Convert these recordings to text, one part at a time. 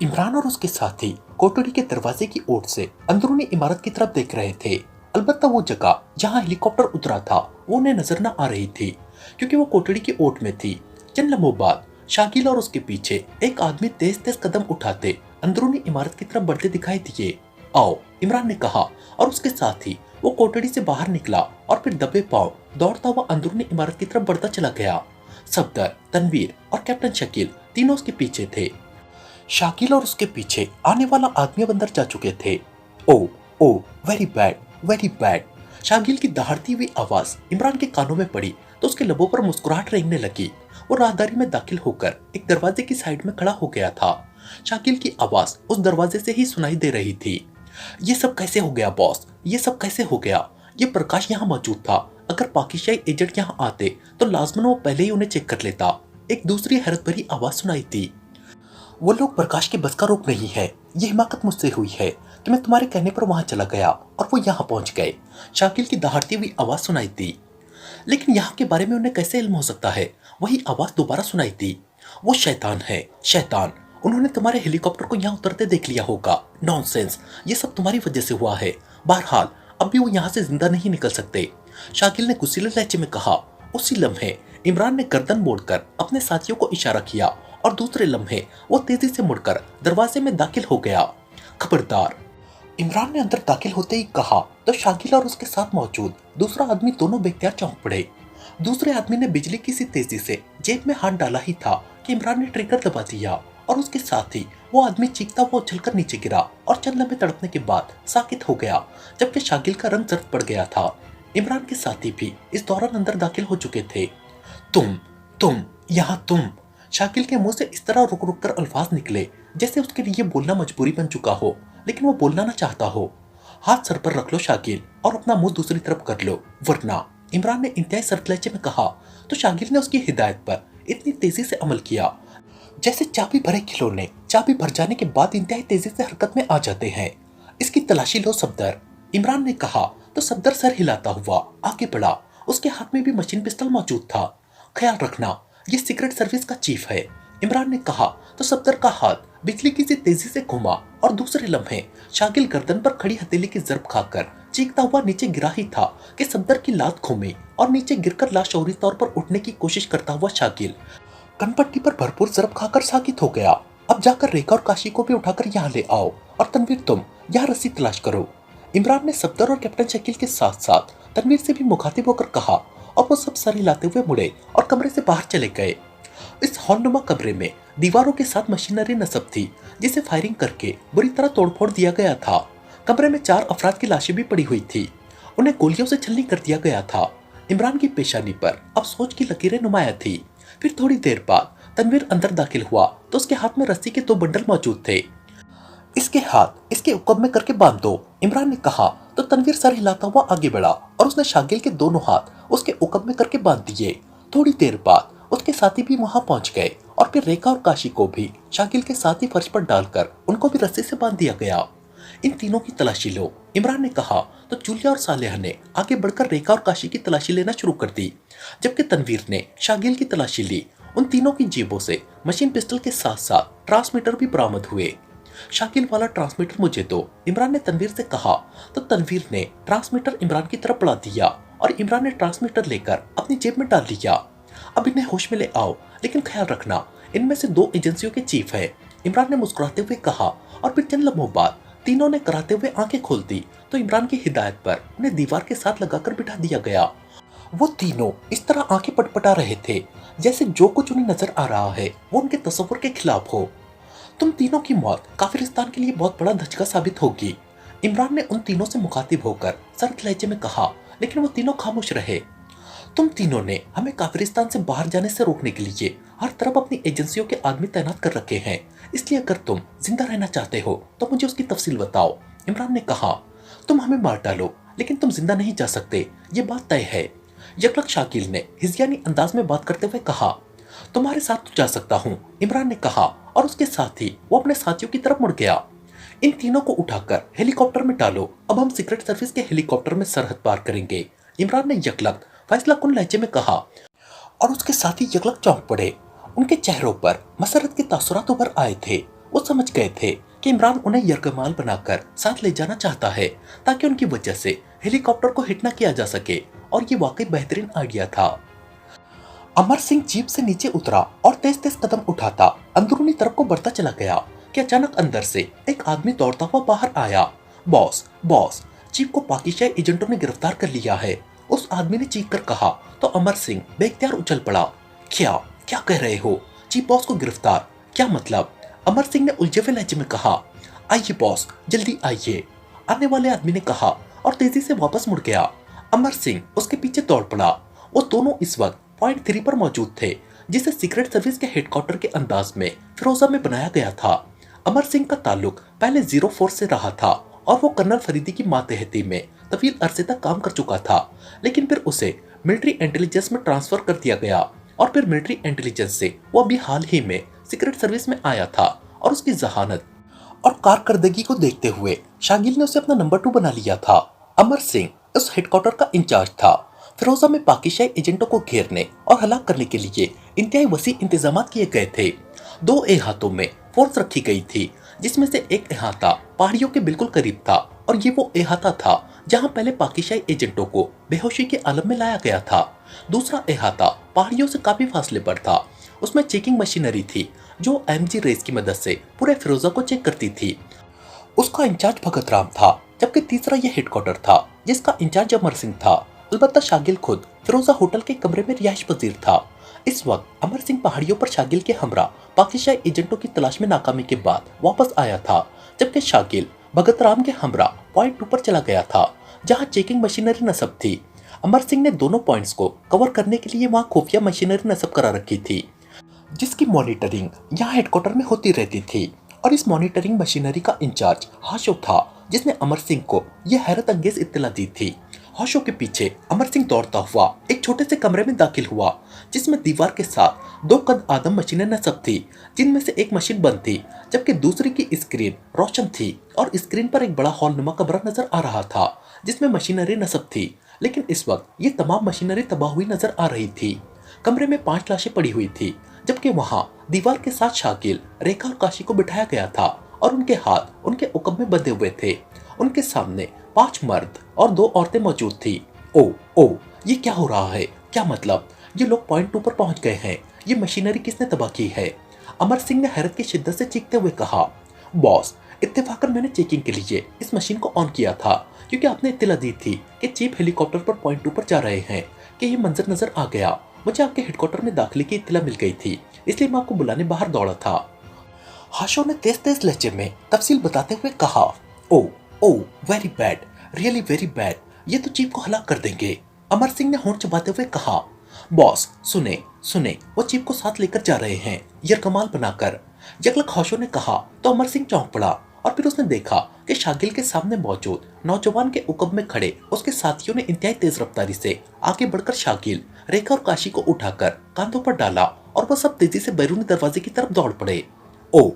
इमरान और उसके साथी कोठरी के दरवाजे की ओर से अंदरूनी इमारत की तरफ देख रहे थे। अलबत्ता वो जगह जहां हेलीकॉप्टर उतरा था वो उन्हें नजर न आ रही थी, क्योंकि वो कोठरी की ओट में थी। चंद लम्हों बाद शाकिल और उसके पीछे एक आदमी तेज तेज कदम उठाते अंदरूनी इमारत की तरफ बढ़ते दिखाई दिए। आओ, इमरान ने कहा, और उसके साथ ही वो कोठरी से बाहर निकला और फिर दबे पांव दौड़ता हुआ अंदरूनी इमारत की तरफ बढ़ता चला गया। सफदर, तनवीर और कैप्टन शकील तीनों उसके पीछे थे। शाकिल और उसके पीछे आने वाला आदमी अब अंदर जा चुके थे। Oh oh, very bad, very bad. Shakil की दहाड़ती हुई आवाज इमरान के कानों में पड़ी तो उसके लबों पर मुस्कुराहट रेंगने लगी। वो राहदारी में दाखिल होकर एक दरवाजे की साइड में खड़ा हो गया था। शाकिल की आवाज उस दरवाजे से ही सुनाई दे रही थी। ये सब कैसे हो गया बॉस? ये सब कैसे हो गया? ये प्रकाश यहाँ मौजूद था। अगर पाकिस्तानी एजेंट यहाँ आते तो लाजमन वो पहले ही उन्हें चेक कर लेता। एक दूसरी हैरत भरी आवाज सुनाई थी। वो लोग प्रकाश के बस का रोक नहीं है। ये हिमाकत मुझसे हुई है कि मैं तुम्हारे कहने पर वहां चला गया और वो यहाँ पहुंच गए। शाकिल की दहाड़ती हुई आवाज सुनाई थी। लेकिन यहाँ के बारे में उन्हें कैसे इल्म हो सकता है? वही आवाज दोबारा सुनाई थी। वो शैतान है, शैतान। उन्होंने तुम्हारे हेलीकॉप्टर को यहाँ उतरते देख लिया होगा। नॉनसेंस, ये सब तुम्हारी वजह से हुआ है। बहरहाल अब भी वो यहाँ से जिंदा नहीं निकल सकते, शाकिल ने गुस्सीले लहजे में कहा। उसी लम्हे इमरान ने गर्दन मोड़कर अपने साथियों को इशारा किया और दूसरे लम्हे वो तेजी से मुड़कर दरवाजे में दाखिल हो गया। खबरदार, इमरान ने अंदर दाखिल होते ही कहा तो शाकिल और उसके साथ मौजूद दूसरा आदमी दोनों बेख्तियार चौंक पड़े। दूसरे आदमी ने बिजली की सी तेजी से जेब में हाथ डाला ही था कि इमरान ने ट्रिगर दबा दिया और उसके साथ ही वो आदमी चीखता हुआ उछलकर नीचे गिरा और चंद लम्हे तड़पने के बाद साकित हो गया, जबकि शाकिल का रंग जर्द पड़ गया था। इमरान के साथी भी इस दौरान अंदर दाखिल हो चुके थे। तुम यहाँ तुम। शाकिल के मुंह से इस तरह रुक रुक कर अल्फाज निकले जैसे उसके लिए बोलना मजबूरी बन चुका हो, लेकिन वो बोलना ना चाहता हो। हाथ सर पर रख लो शाकिल और अपना मुंह दूसरी तरफ कर लो, वरना, इमरान ने इंतहाई सरकलैचे में कहा तो शाकिल ने उसकी हिदायत पर इतनी तेजी से अमल किया जैसे चाबी भरे खिलौने चाबी भर जाने के बाद इंतहाई तेजी से हरकत में आ जाते हैं। इसकी तलाशी लो सफदर, इमरान ने कहा तो सफदर सर हिलाता हुआ आगे बढ़ा। उसके हाथ में भी मशीन पिस्टल मौजूद था। ख्याल रखना, ये सीक्रेट सर्विस का चीफ है, इमरान ने कहा तो सफदर का हाथ बिजली की सी तेजी से घुमा और दूसरे लम्हे शाकिल गर्दन पर खड़ी हथेली की जरब खाकर चीखता हुआ नीचे गिरा ही था कि सफदर की लात घूमी और नीचे गिरकर लाशौरी तौर पर उठने की कोशिश करता हुआ शाकिल कनपट्टी पर भरपूर जरब खाकर साकित हो गया। अब जाकर रेखा और काशी को भी उठाकर यहाँ ले आओ और तनवीर तुम यहाँ रस्सी तलाश करो, इमरान ने सफदर और कैप्टन शकील के साथ साथ तनवीर से भी मुखातिब होकर कहा और वो सब सर हिलाते हुए मुड़े और कमरे से बाहर चले गए। इस हॉलनुमा कमरे में दीवारों के साथ मशीनरी नस्ब थी जिसे फायरिंग करके बुरी तरह तोड़फोड़ दिया गया था। कमरे में 4 अफराद की लाशें भी पड़ी हुई थी, उन्हें गोलियों से छलनी कर दिया गया था। इमरान की पेशानी पर अब सोच की लकीरें नुमाया थी। फिर थोड़ी देर बाद तनवीर अंदर दाखिल हुआ तो उसके हाथ में रस्सी के 2 बंडल मौजूद थे। इसके हाथ इसके उकब में करके बांध दो, इमरान ने कहा तो तनवीर सर हिलाता हुआ आगे बढ़ा और उसने शाकिल के दोनों हाथ उसके उकब में करके बांध दिए। थोड़ी देर बाद उसके साथी भी वहां पहुंच गए और फिर रेखा और काशी को भी शाकिल के साथ ही फर्श पर डालकर उनको भी रस्सी से बांध दिया गया। इन तीनों की तलाशी लो, इमरान ने कहा तो जूलिया और सालेहा ने आगे बढ़कर रेखा और काशी की तलाशी लेना शुरू कर दी, जबकि तनवीर ने शाकिल की तलाशी ली। उन तीनों की जेबों से मशीन पिस्टल के साथ साथ ट्रांसमीटर भी बरामद हुए। शाकिल वाला ट्रांसमीटर मुझे दो, इमरान ने तनवीर से कहा तो तनवीर ने ट्रांसमीटर इमरान की तरफ बढ़ा दिया और इमरान ने ट्रांसमीटर लेकर अपनी जेब में डाल लिया। अब इन्हें होश में ले आओ, लेकिन ख्याल रखना इनमें से 2 एजेंसियों के चीफ है, इमरान ने मुस्कुराते हुए कहा और फिर चंद लम्हों बाद तीनों ने कराते हुए आंखें खोल दी तो इमरान की हिदायत पर उन्हें दीवार के साथ लगाकर बिठा दिया गया। वो तीनों इस तरह आंखें पटपटा रहे थे जैसे जो कुछ उन्हें नजर आ रहा है वो उनके तस्वुर के खिलाफ हो। तुम तीनों की मौत काफिरिस्तान के लिए बहुत बड़ा धचका साबित होगी, इमरान ने उन तीनों से मुखातिब होकर सर्द लहजे में कहा, लेकिन वो तीनों खामोश रहे। तुम तीनों ने हमें काफिरिस्तान से बाहर जाने से रोकने के लिए हर तरफ अपनी एजेंसियों के आदमी तैनात कर रखे हैं, इसलिए अगर तुम जिंदा रहना चाहते हो तो मुझे उसकी तफसील बताओ, इमरान ने कहा। तुम हमें मार डालो लेकिन तुम जिंदा नहीं जा सकते, ये बात तय है, यकलक शाकिल ने हिजयानी अंदाज में बात करते हुए कहा। तुम्हारे साथ तो जा सकता हूँ, इमरान ने कहा और उसके साथ ही वो अपने साथियों की तरफ मुड़ गया। इन तीनों को उठाकर हेलीकॉप्टर में डालो, अब हम सीक्रेट सर्विस के हेलीकॉप्टर में सरहद पार करेंगे, इमरान ने यकलक फैसला कुन लहजे में कहा और उसके साथी यकलक चौंक पड़े। उनके चेहरों पर मसरत के तासुरात उभर आए थे। वो समझ गए थे कि इमरान उन्हें यरगमाल बनाकर साथ ले जाना चाहता है ताकि उनकी वजह से हेलीकॉप्टर को हिट न किया जा सके, और ये वाकई बेहतरीन आइडिया था। अमर सिंह जीप से नीचे उतरा और तेज तेज कदम उठाता अंदरूनी तरफ को बढ़ता चला गया कि अचानक अंदर से एक आदमी दौड़ता हुआ बाहर आया। बॉस बॉस, जीप को पाकिस्तानी एजेंटों ने गिरफ्तार कर लिया है, उस आदमी ने चीख कर कहा तो अमर सिंह बेख्तियार उछल पड़ा। क्या क्या कह रहे हो? चीफ बॉस को गिरफ्तार? क्या मतलब? अमर सिंह ने उलझे हुए लहजे में कहा। आइए बॉस, जल्दी आइए, आने वाले आदमी ने कहा और तेजी से वापस मुड़ गया। अमर सिंह उसके पीछे दौड़ पड़ा। वो दोनों इस वक्त पॉइंट 3 पर मौजूद थे, जिसे सीक्रेट सर्विस के हेडक्वार्टर के अंदाज में फिरोजा में बनाया गया था। अमर सिंह का ताल्लुक पहले 04 से रहा था और वो कर्नल फरीदी की मातहती में तवील अरसे तक काम कर चुका था, लेकिन फिर उसे मिलिट्री इंटेलिजेंस में ट्रांसफर कर दिया गया और फिर मिलिट्री इंटेलिजेंस से वो अभी हाल ही में सीक्रेट सर्विस में आया था और उसकी जहानत और कारकर्दगी को देखते हुए शागिल ने उसे अपना नंबर 2 बना लिया था। अमर सिंह उस हेडक्वार्टर का इंचार्ज था। फिरोजा में पाकिस्तानी एजेंटों को घेरने और हलाक करने के लिए इंतहाई वसी इंतजाम किए गए थे। 2 अहातों में फोर्स रखी गई थी, जिसमें से एक अहाता पहाड़ियों के बिल्कुल करीब था और ये वो अहाता था जहां पहले पाकिस्तानी एजेंटों को बेहोशी के आलम में लाया गया था। दूसरा अहाता पहाड़ियों से काफी फासले पर था। उसमें चेकिंग मशीनरी थी जो एमजी रेस की मदद से पूरे फिरोजा को चेक करती थी। उसका इंचार्ज भगत राम था, जबकि तीसरा यह हेडक्वार्टर था जिसका इंचार्ज अमर सिंह था। अलबत्ता शागिल खुद फिरोजा होटल के कमरे में रिहाइश पजीर था। इस वक्त अमर सिंह पहाड़ियों पर शागिल के हमरा पाकिस्तानी एजेंटों की तलाश में नाकामी के बाद वापस आया था, जबकि शागिल भगत राम के हमरा पॉइंट 2 पर चला गया था जहां चेकिंग मशीनरी नस्ब थी। अमर सिंह ने दोनों पॉइंट्स को कवर करने के लिए वहां खुफिया मशीनरी नस्ब करा रखी थी, जिसकी मॉनिटरिंग यहाँ हेडक्वार्टर में होती रहती थी। और इस मॉनिटरिंग मशीनरी का इंचार्ज हाशो था, जिसने अमर सिंह को यह हैरत अंगेज इत्तला दी थी। हाशो के पीछे अमर सिंह दौड़ता हुआ एक छोटे से कमरे में दाखिल हुआ, जिसमें दीवार के साथ 2 कद आदम मशीनें नस्ब थी, जिनमें से एक मशीन बंद थी जबकि दूसरी की स्क्रीन रोशन थी और स्क्रीन पर एक बड़ा हॉल नुमा कमरा नजर आ रहा था जिसमें मशीनरी नस्ब थी। लेकिन इस वक्त ये तमाम मशीनरी तबाह हुई नजर आ रही थी। कमरे में 5 लाशें पड़ी हुई थी, जबकि वहां दीवार के साथ शागिल, रेखा और काशी को बिठाया गया था और उनके हाथ उनके उकब में बंधे हुए थे। उनके सामने 5 मर्द और 2 औरतें मौजूद थी। ओ, ये क्या हो रहा है? क्या मतलब? ये लोग पॉइंट 2 पर पहुंच गए हैं। ये मशीनरी किसने तबाह की है? अमर सिंह ने हैरत की शिद्दत से चीखते हुए कहा। बॉस, इत्तेफाकन मैंने चेकिंग के लिए इस मशीन को ऑन किया था क्योंकि आपने इत्तला दी थी कि चीफ हेलीकॉप्टर पर पॉइंट 2 पर जा रहे हैं कि ये मंजर नजर आ गया। मुझे आपके हेडक्वार्टर में दाखिले की इत्तला मिल गई थी, इसलिए मैं आपको बुलाने बाहर दौड़ा था। हाशो ने तेज तेज लहजे में तफसील बताते हुए कहा। Oh, very bad, really very bad, ये तो चीफ को हलाक कर देंगे। अमर सिंह ने होंठ चबाते हुए कहा। बॉस, सुने, वो चीफ को साथ लेकर जा रहे हैं, यरकमाल बनाकर। यकलक हाशो ने कहा तो अमर सिंह चौंक पड़ा और फिर उसने देखा कि शागिल के सामने मौजूद नौजवान के उकब में खड़े उसके साथियों ने इंतहाई तेज रफ्तारी से आगे बढ़कर शागिल, रेखा और काशी को उठाकर कांधों पर डाला और वह सब तेजी से बैरूनी दरवाजे की तरफ दौड़ पड़े। ओ,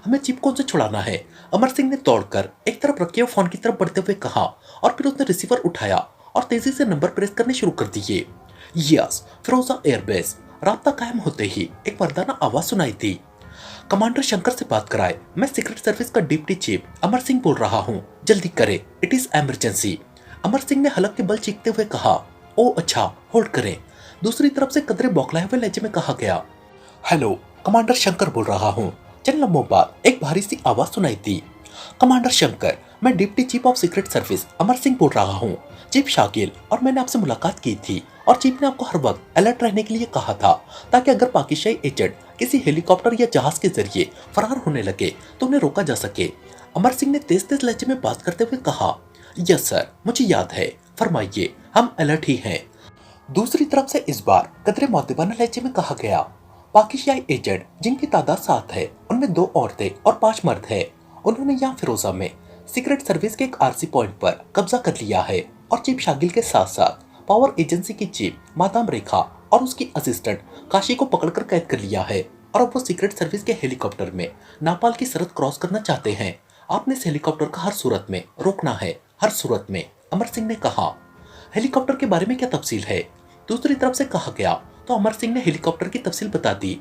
हमें चीफ को उनसे छुड़ाना है, अमर सिंह ने दौड़कर एक तरफ रखे हुए फोन की तरफ बढ़ते हुए कहा और फिर उसने रिसीवर उठाया और तेजी से नंबर प्रेस करने शुरू कर दिए। यस, फिरोजा एयरबेस। राब्ता कायम होते ही एक मर्दाना आवाज सुनाई दी। कमांडर शंकर से बात कराए, मैं सीक्रेट सर्विस का डिप्टी चीफ अमर सिंह बोल रहा हूँ, जल्दी करे, it is emergency. Amar Singh ने हलक के बल चीखते हुए कहा। ओ अच्छा, होल्ड करें। दूसरी तरफ से कदरे बौखलाए हुए लहजे में कहा गया। हेलो, कमांडर शंकर बोल रहा हूँ। चंद लम्हों बाद एक भारी सी आवाज सुनाई दी। कमांडर शंकर, मैं deputy chief of secret service Amar Singh बोल रहा हूँ। चीफ शागिल और मैंने आपसे मुलाकात की थी और चीफ ने आपको हर वक्त अलर्ट रहने के लिए कहा था ताकि अगर पाकिस्तानी एजेंट किसी हेलीकॉप्टर या जहाज के जरिए फरार होने लगे तो उन्हें रोका जा सके। अमर सिंह ने तेज तेज लहजे में बात करते हुए कहा। यस सर, मुझे याद है, फरमाइए, हम अलर्ट ही हैं। दूसरी तरफ से इस बार कदरे मौतबाना लहजे में कहा गया। पाकिस्तानी एजेंट जिनकी तादाद 7 है, उनमें 2 औरतें और 5 मर्द है। उन्होंने यहाँ फिरोजा में सीक्रेट सर्विस के एक आरसी पॉइंट पर कब्जा कर लिया है और चीफ शागिल के साथ साथ पावर एजेंसी की चीफ मादाम रेखा और उसकी असिस्टेंट काशी को पकड़कर कैद कर लिया है और अब वो सीक्रेट सर्विस के हेलीकॉप्टर में नापाल की सरहद क्रॉस करना चाहते हैं। आपने इस हेलीकॉप्टर का हर सूरत में रोकना है, हर सूरत में, अमर सिंह ने कहा। हेलीकॉप्टर के बारे में क्या तफसील है? दूसरी तरफ से कहा गया तो अमर सिंह ने हेलीकॉप्टर की तफसील बता दी।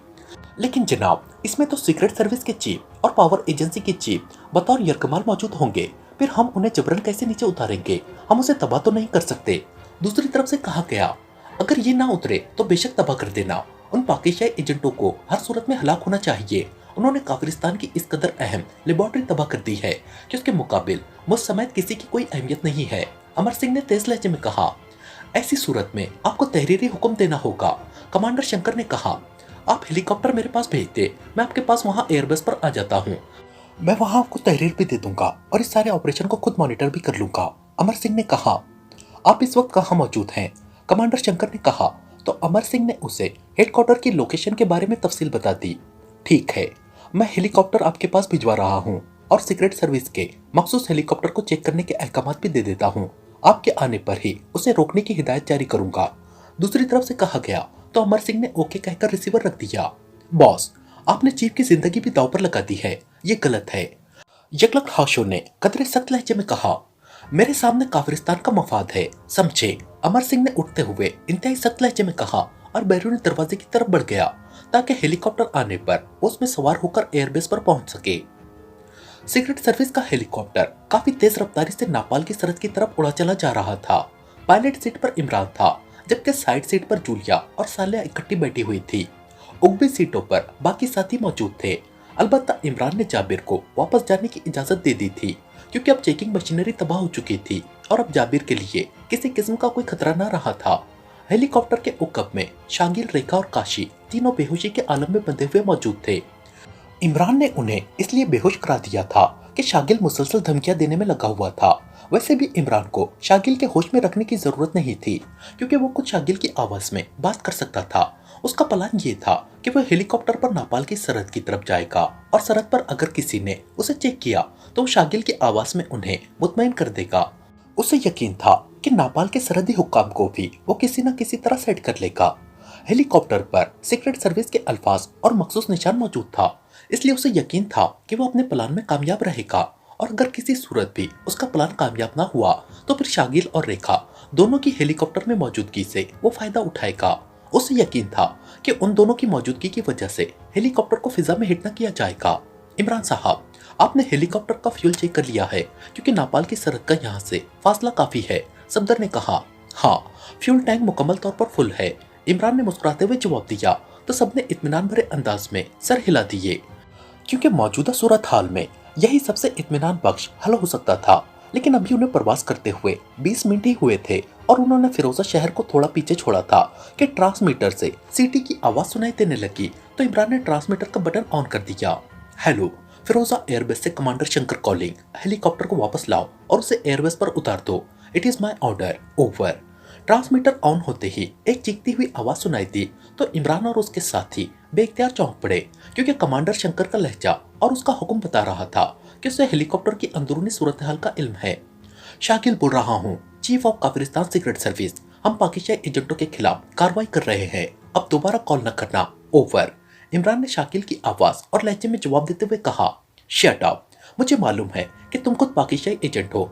लेकिन जनाब, इसमें तो सीक्रेट सर्विस के चीफ और पावर एजेंसी के चीफ बतौर यरकमाल मौजूद होंगे, फिर हम उन्हें जबरन कैसे नीचे उतारेंगे? हम उसे तबाह तो नहीं कर सकते। दूसरी तरफ से कहा गया, अगर ये ना उतरे तो बेशक तबाह कर देना। उन पाकिस्तानी एजेंटों को हर सूरत में हलाक होना चाहिए। उन्होंने काफिरिस्तान की इस कदर अहम लेबोरेटरी तबाह कर दी है कि उसके मुकाबिल मुझ समेत किसी की कोई अहमियत नहीं है। अमर सिंह ने तेज लहजे में कहा, ऐसी सूरत में आपको तहरीरी हुक्म देना होगा। कमांडर शंकर ने कहा, आप हेलीकॉप्टर मेरे पास भेज दे, मैं आपके पास वहाँ एयरबेस पर आ जाता हूँ। मैं वहाँ आपको तहरीर भी दे दूंगा और इस सारे ऑपरेशन को खुद मॉनिटर भी कर लूंगा। अमर सिंह ने कहा, आप इस वक्त कहाँ मौजूद हैं? कमांडर शंकर ने कहा। तो अमर सिंह ने उसे हेडक्वार्टर की लोकेशन के बारे में तफसील बता दी। ठीक है, मैं हेलीकॉप्टर आपके पास भिजवा रहा हूँ और सीक्रेट सर्विस के मखसूस हेलीकॉप्टर को चेक करने के अहकाम भी दे देता हूँ। आपके आने पर ही उसे रोकने की हिदायत जारी करूंगा। दूसरी तरफ से कहा गया तो अमर सिंह ने ओके कहकर रिसीवर रख दिया। बॉस, आपने चीफ की जिंदगी भी दांव पर लगा दी है, ये गलत है। यगलक हाशो ने कदरे सख्त लहजे में कहा, मेरे सामने काफिरिस्तान का मफाद है, समझे? अमर सिंह ने उठते हुए इंतहाई सख्त लहजे में कहा और बैरूनी दरवाजे की तरफ बढ़ गया ताकि हेलीकॉप्टर आने पर उसमें सवार होकर एयरबेस पर पहुंच सके। सीक्रेट सर्विस का हेलीकॉप्टर काफी तेज रफ्तारी से नापाल की सरहद की तरफ उड़ा चला जा रहा था। पायलट सीट पर इमरान था, जबकि साइड सीट पर जूलिया और सालिया इकट्ठी बैठी हुई थी। उगबी सीटों पर बाकी साथी मौजूद थे। अलबत्ता इमरान ने जाबिर को वापस जाने की इजाजत दे दी थी, क्योंकि अब चेकिंग मशीनरी तबाह हो चुकी थी और अब जाबिर के लिए किसी किस्म का कोई खतरा न रहा था। हेलीकॉप्टर के उकब में शागिल, रेखा और काशी तीनों बेहोशी के आलम में बंधे हुए मौजूद थे। इमरान ने उन्हें इसलिए बेहोश करा दिया था कि शागिल मुसलसल धमकियां देने में लगा हुआ था। वैसे भी इमरान को शागिल के होश में रखने की जरूरत नहीं थी, क्योंकि वो खुद शागिल की आवाज में बात कर सकता था। उसका प्लान ये था कि वह हेलीकॉप्टर पर नापाल की सरहद की तरफ जाएगा और सरहद पर अगर किसी ने उसे चेक किया तो वो शागिल की आवाज में उन्हें मुतमईन कर देगा। उसे यकीन था कि नापाल के सरहदी हुक्काम को भी वो किसी न किसी तरह सेट कर लेगा। हेलीकॉप्टर पर सीक्रेट सर्विस के अल्फाज और मखसूस निशान मौजूद था, इसलिए उसे यकीन था कि वो अपने प्लान में कामयाब रहेगा और अगर किसी सूरत भी उसका प्लान कामयाब ना हुआ तो फिर शागिल और रेखा दोनों की हेलीकॉप्टर में मौजूदगी से वो फायदा उठाएगा। उसे यकीन था कि उन दोनों की मौजूदगी की वजह से हेलीकॉप्टर को फिजा में हिट न किया जाएगा। इमरान साहब, आपने हेलीकॉप्टर का फ्यूल चेक कर लिया है, क्योंकि नापाल की सरहद का यहाँ से फासला काफी है, सफदर ने कहा। हाँ, फ्यूल टैंक मुकम्मल तौर पर फुल है, इमरान ने मुस्कुराते हुए जवाब दिया। तो सबने इत्मीनान भरे अंदाज में सर हिला दिए, क्योंकि मौजूदा सूरत हाल में यही सबसे इत्मीनान बख्श हल हो सकता था। लेकिन अभी उन्हें प्रवास करते हुए 20 मिनट ही हुए थे और उन्होंने फिरोजा शहर को थोड़ा पीछे छोड़ा था कि ट्रांसमीटर से सीटी की आवाज सुनाई देने लगी। तो इमरान ने ट्रांसमीटर का बटन ऑन कर दिया। हेलो, फिरोजा एयरबेस से कमांडर शंकर कॉलिंग। हेलीकॉप्टर को वापस लाओ और उसे एयरबेस पर उतार दो। It is my order, over. Transmitter on होते ही एक चीखती हुई आवाज सुनाई दी तो इमरान और उसके साथी बेख्तियार चौंक पड़े, क्योंकि कमांडर शंकर का लहजा और उसका हुक्म बता रहा था कि उसे हेलीकॉप्टर की अंदरूनी सूरत हाल का इल्म है। शाकिल बोल रहा हूँ, chief of Kafiristan secret service. हम पाकिस्तानी एजेंटों के खिलाफ कार्रवाई कर रहे हैं, अब दोबारा कॉल न करना, ओवर। इमरान ने शाकिल की आवाज और लहजे में जवाब देते हुए कहा, शट अप, मुझे मालूम है कि तुम खुद पाकिस्तानी एजेंट हो।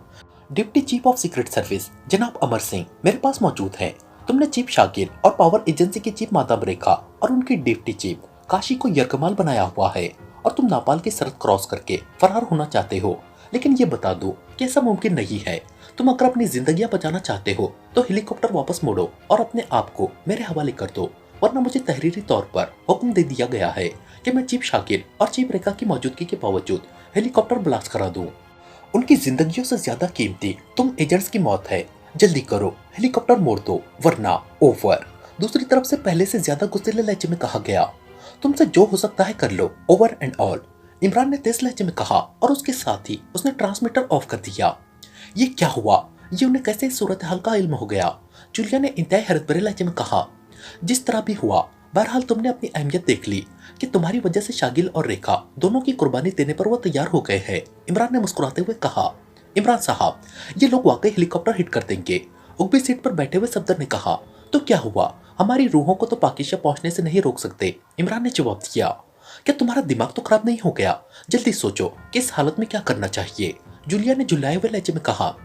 Deputy chief of secret service जनाब अमर सिंह मेरे पास मौजूद हैं। तुमने चीफ शाकिल और पावर एजेंसी की चीफ मादाम रेखा और उनकी डिप्टी चीफ काशी को यरकमाल बनाया हुआ है और तुम नापाल की सरहद क्रॉस करके फरार होना चाहते हो। लेकिन ये बता दो कि ऐसा मुमकिन नहीं है। तुम अगर अपनी जिंदगियां बचाना चाहते हो तो हेलीकॉप्टर वापस मोड़ो और अपने आप को मेरे हवाले कर दो, वरना मुझे तहरीरी तौर पर हुक्म दे दिया गया है कि मैं चीफ शाकिल और चीफ रेखा की मौजूदगी के बावजूद हेलीकॉप्टर ब्लास्ट करा दूं। उनकी जिंदगियों से ज्यादा कीमती तुम एजेंट्स की मौत है। जल्दी करो, हेलीकॉप्टर मोड़ दो, वरना ओवर। दूसरी तरफ से पहले से ज्यादा गुस्सेले लहजे में कहा गया, तुमसे जो हो सकता है कर लो, ओवर एंड ऑल। इमरान ने तेज लहजे में कहा और उसके साथ ही उसने ट्रांसमीटर ऑफ कर दिया। ये क्या हुआ? ये उन्हें कैसे इस सूरत हाल का इल्म हो गया? जूलिया ने इंतहाई हैरत भरे लहजे में कहा, जिस तरह भी हुआ, बहरहाल तुमने अपनी अहमियत देख ली कि तुम्हारी वजह से शागिल और रेखा दोनों की कुर्बानी देने पर वो तैयार हो गए हैं। इमरान ने मुस्कुराते हुए कहा, इमरान साहब, ये लोग वाकई हेलीकॉप्टर हिट कर देंगे। उगबी सीट पर बैठे हुए सफदर ने कहा, तो क्या हुआ, हमारी रूहों को तो पाकिस्तान पहुंचने से नहीं रोक सकते। इमरान ने जवाब दिया, क्या तुम्हारा दिमाग तो खराब नहीं हो गया? जल्दी सोचो कि इस हालत में क्या करना चाहिए। जूलिया ने झुल्लाए हुए लहजे में कहा,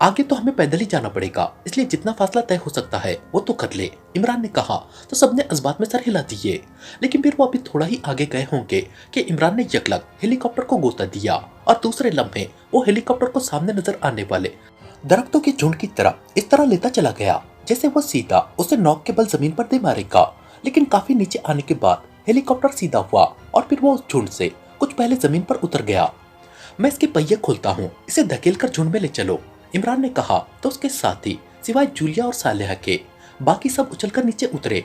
आगे तो हमें पैदल ही जाना पड़ेगा, इसलिए जितना फासला तय हो सकता है वो तो कर ले, इमरान ने कहा। तो सबने इस बात में सर हिला दिए। लेकिन फिर वो अभी थोड़ा ही आगे गए होंगे कि इमरान ने यकलक हेलीकॉप्टर को गोता दिया और दूसरे लम्हे वो हेलीकॉप्टर को सामने नजर आने वाले दरख्तों के झुंड की तरफ इस तरह लेता चला गया जैसे वो सीधा उसे नौक के बल जमीन पर दे मारेगा। लेकिन काफी नीचे आने के बाद हेलीकॉप्टर सीधा हुआ और फिर वो उस झुंड से कुछ पहले जमीन पर उतर गया। मैं इसके पहिए खोलता हूँ, इसे धकेल कर झुंड में ले चलो, इमरान ने कहा। तो उसके साथी सिवाय जूलिया और सालेहा के बाकी सब उछलकर नीचे उतरे।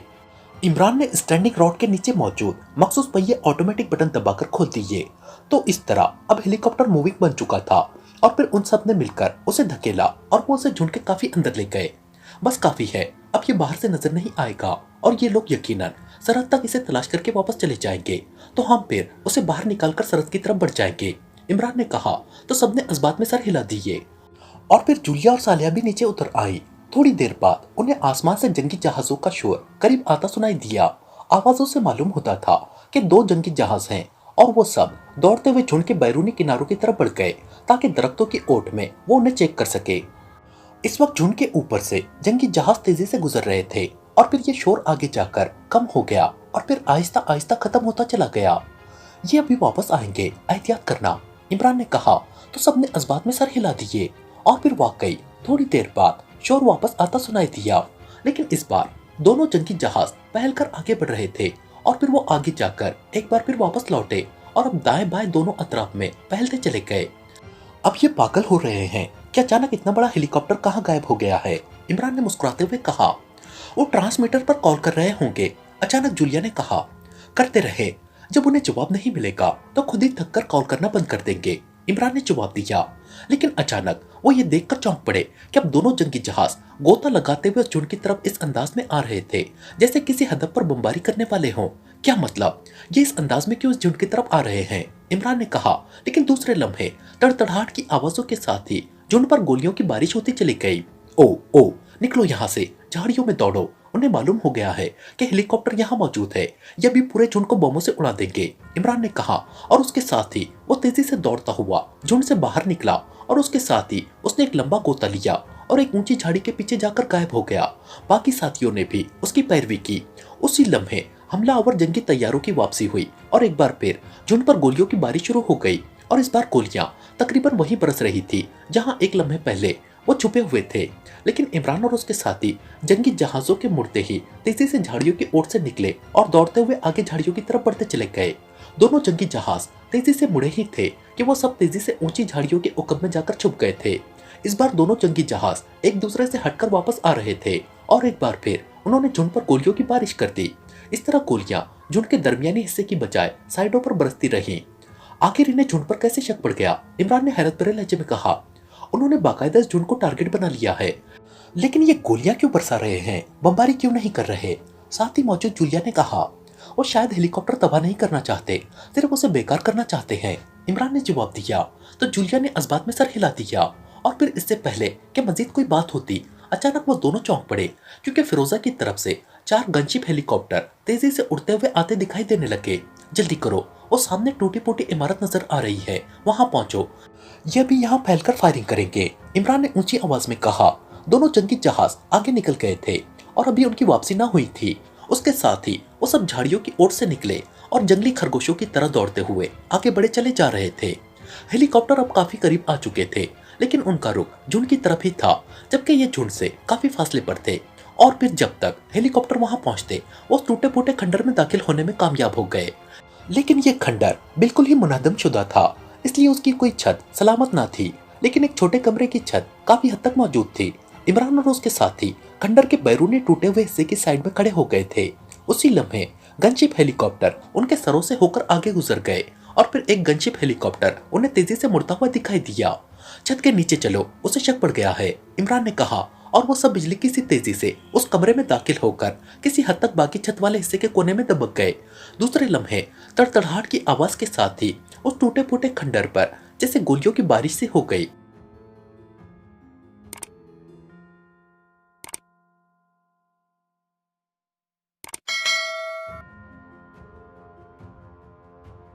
इमरान ने स्टैंडिंग रॉड के नीचे मौजूद मखसूस पहिए ऑटोमेटिक बटन दबाकर खोल दिए। तो इस तरह अब हेलीकॉप्टर मूविंग बन चुका था और फिर उन सब ने मिलकर उसे धकेला और वो उसे झुंड के काफी अंदर ले गए। बस काफी है, अब ये बाहर से नजर नहीं आएगा और ये लोग यकीनन सरहद तक इसे तलाश करके वापस चले जाएंगे, तो हम फिर उसे बाहर निकालकर सरहद की तरफ बढ़ जाएंगे, इमरान ने कहा। तो सबने इस बात में सर हिला दिए और फिर जूलिया और सालिया भी नीचे उतर आई। थोड़ी देर बाद उन्हें आसमान से जंगी जहाजों का शोर करीब आता सुनाई दिया। आवाजों से मालूम होता था कि 2 जंगी जहाज हैं और वो सब दौड़ते हुए झुंड के बैरूनी किनारों की तरफ बढ़ गए ताकि दरख्तों की ओट में वो उन्हें चेक कर सके। इस वक्त झुंड के ऊपर से जंगी जहाज तेजी से गुजर रहे थे और फिर ये शोर आगे जाकर कम हो गया और फिर आहिस्ता आहिस्ता खत्म होता चला गया। ये अभी वापस आएंगे, एहतियात करना, इमरान ने कहा। तो सबने इस बात में सर हिला दिए और फिर वाकई थोड़ी देर बाद शोर वापस आता सुनाई दिया। लेकिन इस बार दोनों जंगी जहाज पहल कर आगे बढ़ रहे थे और फिर वो आगे जाकर एक बार फिर वापस लौटे और अब दाएं बाएं दोनों अतराफ में पहलते चले गए। अब ये पागल हो रहे हैं कि अचानक इतना बड़ा हेलीकॉप्टर कहाँ गायब हो गया है, इमरान ने मुस्कुराते हुए कहा। वो ट्रांसमीटर पर कॉल कर रहे होंगे, अचानक जूलिया ने कहा। करते रहे, जब उन्हें जवाब नहीं मिलेगा तो खुद ही थक कर कॉल करना बंद कर देंगे, इमरान ने जवाब दिया। लेकिन अचानक वो ये देखकर चौंक पड़े कि अब दोनों जंगी जहाज गोता लगाते हुए झुंड की तरफ इस अंदाज में आ रहे थे जैसे किसी हदफ पर बमबारी करने वाले हों। क्या मतलब, ये इस अंदाज में क्यों इस झुंड की तरफ आ रहे हैं, इमरान ने कहा। लेकिन दूसरे लम्हे तड़तड़ाहट की आवाजों के साथ ही झुंड पर गोलियों की बारिश होती चली गई। ओ निकलो यहाँ से, झाड़ियों में दौड़ो, उन्हें मालूम हो गया है कि हेलीकॉप्टर यहाँ मौजूद है, यह भी पूरे झुंड को बमों से उड़ा देंगे, इमरान ने कहा। और उसके साथ ही वो तेजी से दौड़ता हुआ झुंड से बाहर निकला और उसके साथ ही उसने एक लंबा गोता लिया और एक ऊंची झाड़ी के पीछे जाकर गायब हो गया। बाकी साथियों ने भी उसकी पैरवी की। उसी लम्हे हमलावर जंगी तैयारों की वापसी हुई और एक बार फिर झुंड पर गोलियों की बारिश शुरू हो गई और इस बार गोलियां तकरीबन वहीं बरस रही थी जहां एक लम्हे पहले वो छुपे हुए थे। लेकिन इमरान और उसके साथी जंगी जहाजों के मुड़ते ही तेजी से झाड़ियों की ओर से निकले और दौड़ते हुए आगे झाड़ियों की तरफ बढ़ते चले गए। दोनों जंगी जहाज तेजी से मुड़े ही थे कि वो सब तेजी से ऊंची झाड़ियों के उकब में जाकर छुप गए थे। इस बार दोनों जंगी जहाज एक दूसरे से हटकर वापस आ रहे थे और एक बार फिर उन्होंने झुंड पर गोलियों की बारिश कर दी। इस तरह गोलियां झुंड के दरमियानी हिस्से की बजाय साइडों पर बरसती रहीं। आखिर इन्हें झुंड पर कैसे शक पड़ गया, इमरान ने हैरत भरे लहजे में कहा। उन्होंने बाकायदा इस झुंड को टारगेट बना लिया है, लेकिन ये गोलियां क्यों बरसा रहे हैं, बमबारी क्यों नहीं कर रहे, साथ ही मौजूद जूलिया ने कहा। वो शायद हेलीकॉप्टर तबाह नहीं करना चाहते, सिर्फ उसे बेकार करना चाहते हैं, इमरान ने जवाब दिया। तो जूलिया ने इस बात में सर हिला दिया और फिर इससे पहले कि मजीद कोई बात होती अचानक वो दोनों चौंक पड़े क्योंकि फिरोजा की तरफ से 4 गनशिप हेलीकॉप्टर तेजी से उड़ते हुए आते दिखाई देने लगे। जल्दी करो, वो सामने टूटी फूटी इमारत नजर आ रही है, वहां पहुंचो, ये भी यहाँ फैलकर फायरिंग करेंगे, इमरान ने ऊंची आवाज में कहा। दोनों जंगी जहाज आगे निकल गए थे और अभी उनकी वापसी ना हुई थी। उसके साथ ही वो सब झाड़ियों की ओर से निकले और जंगली खरगोशों की तरह दौड़ते हुए आगे बढ़े चले जा रहे थे। हेलीकॉप्टर अब काफी करीब आ चुके थे, लेकिन उनका रुख झुंड की तरफ ही था, जबकि ये झुंड से काफी फासले पर थे। और फिर जब तक हेलीकॉप्टर वहां पहुंचते वो टूटे फूटे खंडर में दाखिल होने में कामयाब हो गए। लेकिन ये खंडर बिल्कुल ही मुनहदम शुदा था, इसलिए उसकी कोई छत सलामत ना थी, लेकिन एक छोटे कमरे की छत काफी हद तक मौजूद थी। इमरान और उसके साथी खंडर के बैरूनी टूटे हुए हिस्से की साइड में खड़े हो गए थे। उसी लम्हे गनशिप हेलीकॉप्टर उनके सरों से होकर आगे गुजर गए और फिर एक गनशिप हेलीकॉप्टर उन्हें तेजी से मुड़ता हुआ दिखाई दिया। छत के नीचे चलो, उसे शक पड़ गया है, इमरान ने कहा। और वो सब बिजली की सी तेजी से उस कमरे में दाखिल होकर किसी हद तक बाकी छत वाले हिस्से के कोने में दबक गए। दूसरे लम्हे तड़तड़ाहट की आवाज के साथ ही उस टूटे फूटे खंडर पर जैसे गोलियों की बारिश सी हो गई।